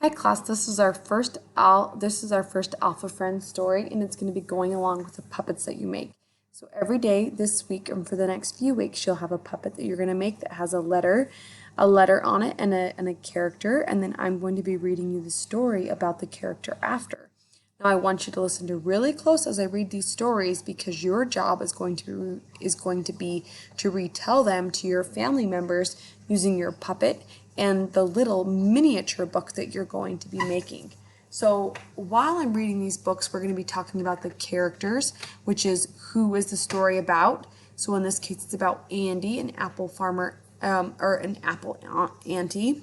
Hi class, this is our first Alpha Friends story, and it's going to be going along with the puppets that you make. So every day this week and for the next few weeks you'll have a puppet that you're going to make that has a letter on it and a character, and then I'm going to be reading you the story about the character after. Now I want you to listen to really close as I read these stories because your job is going to be to retell them to your family members using your puppet and the little miniature book that you're going to be making. So while I'm reading these books, we're going to be talking about the characters, which is who is the story about. So in this case, it's about Andy, an apple farmer, or an apple auntie,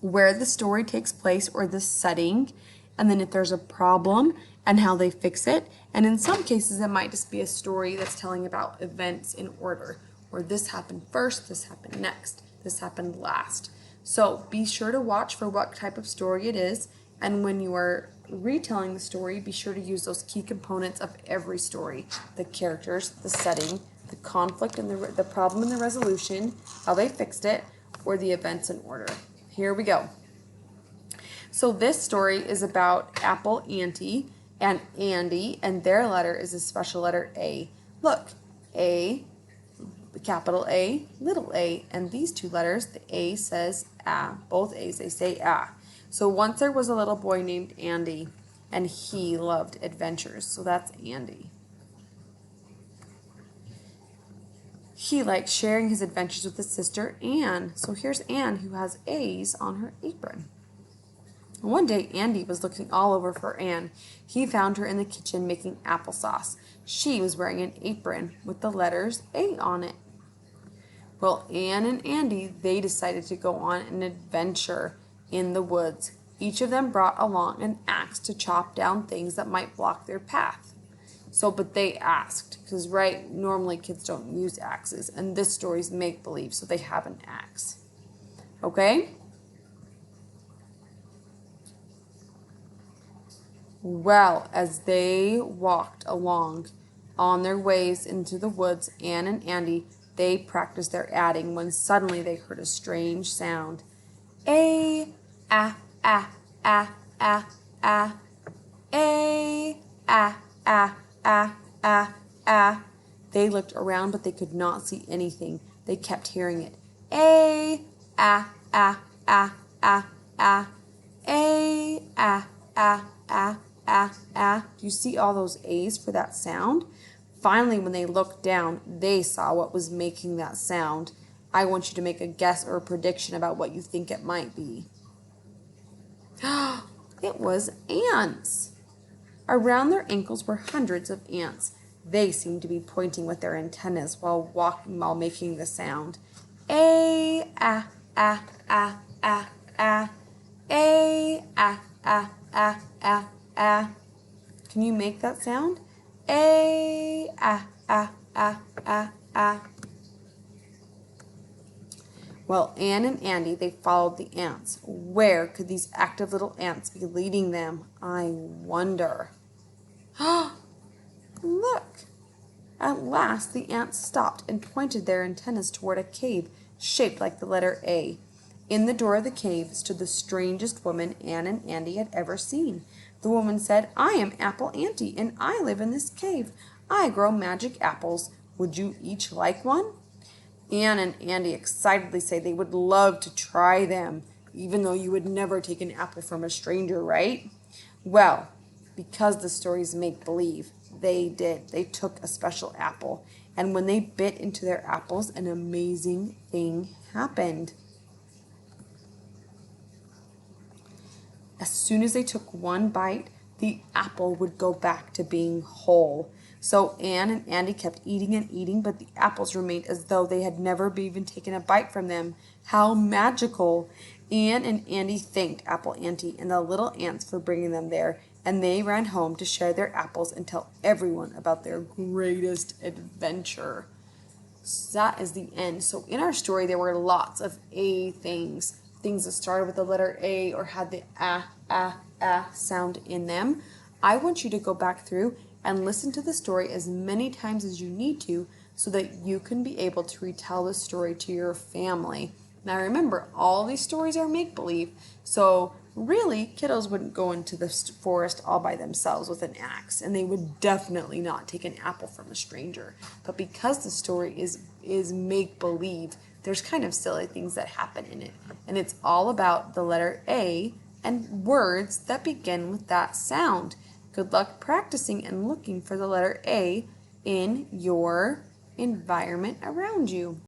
where the story takes place or the setting, and then if there's a problem and how they fix it. And in some cases, it might just be a story that's telling about events in order, or this happened first, this happened next, this happened last. So be sure to watch for what type of story it is, and when you are retelling the story, be sure to use those key components of every story: the characters, the setting, the conflict and the problem and the resolution, how they fixed it, or the events in order. Here we go. So this story is about Apple Auntie and Andy, and their letter is a special letter A. Look, A, capital A, little a, and these two letters, the A says ah. Both A's, they say ah. So once there was a little boy named Andy, and he loved adventures. So that's Andy. He liked sharing his adventures with his sister Anne. So here's Anne, who has A's on her apron. One day, Andy was looking all over for Anne. He found her in the kitchen making applesauce. She was wearing an apron with the letters A on it. Well, Anne and Andy, they decided to go on an adventure in the woods. Each of them brought along an axe to chop down things that might block their path. But they asked, because normally kids don't use axes, and this story's make-believe, so they have an axe. Okay? Well, as they walked along on their ways into the woods, Anne and Andy, they practiced their adding when suddenly they heard a strange sound. A, ah, ah, ah, ah, ah. A, ah, ah, ah, ah, ah. They looked around, but they could not see anything. They kept hearing it. A, ah, ah, ah, ah, ah. A, ah, ah, ah, ah, ah. Do you see all those A's for that sound? Finally, when they looked down, they saw what was making that sound. I want you to make a guess or a prediction about what you think it might be. It was ants. Around their ankles were hundreds of ants. They seemed to be pointing with their antennas while making the sound. A, ah, ah, ah, ah, ah. A, ah, ah, ah, ah, ah. Can you make that sound? A, ah, ah, ah, ah, ah. Well, Anne and Andy, they followed the ants. Where could these active little ants be leading them? I wonder. Look! At last, the ants stopped and pointed their antennas toward a cave shaped like the letter A. In the door of the cave stood the strangest woman Anne and Andy had ever seen. The woman said, "I am Apple Auntie, and I live in this cave. I grow magic apples. Would you each like one?" Anne and Andy excitedly say they would love to try them, even though you would never take an apple from a stranger, right? Well, because the stories make believe, they did. They took a special apple, and when they bit into their apples, an amazing thing happened. As soon as they took one bite, the apple would go back to being whole. So Anne and Andy kept eating and eating, but the apples remained as though they had never even taken a bite from them. How magical! Anne and Andy thanked Apple Auntie and the little ants for bringing them there, and they ran home to share their apples and tell everyone about their greatest adventure. So that is the end. So in our story, there were lots of A things that started with the letter A or had the ah, ah, ah sound in them. I want you to go back through and listen to the story as many times as you need to so that you can be able to retell the story to your family. Now remember, all these stories are make-believe, so Really, kiddos wouldn't go into the forest all by themselves with an axe, and they would definitely not take an apple from a stranger. But because the story is make believe, there's kind of silly things that happen in it, and it's all about the letter A and words that begin with that sound. Good luck practicing and looking for the letter A in your environment around you.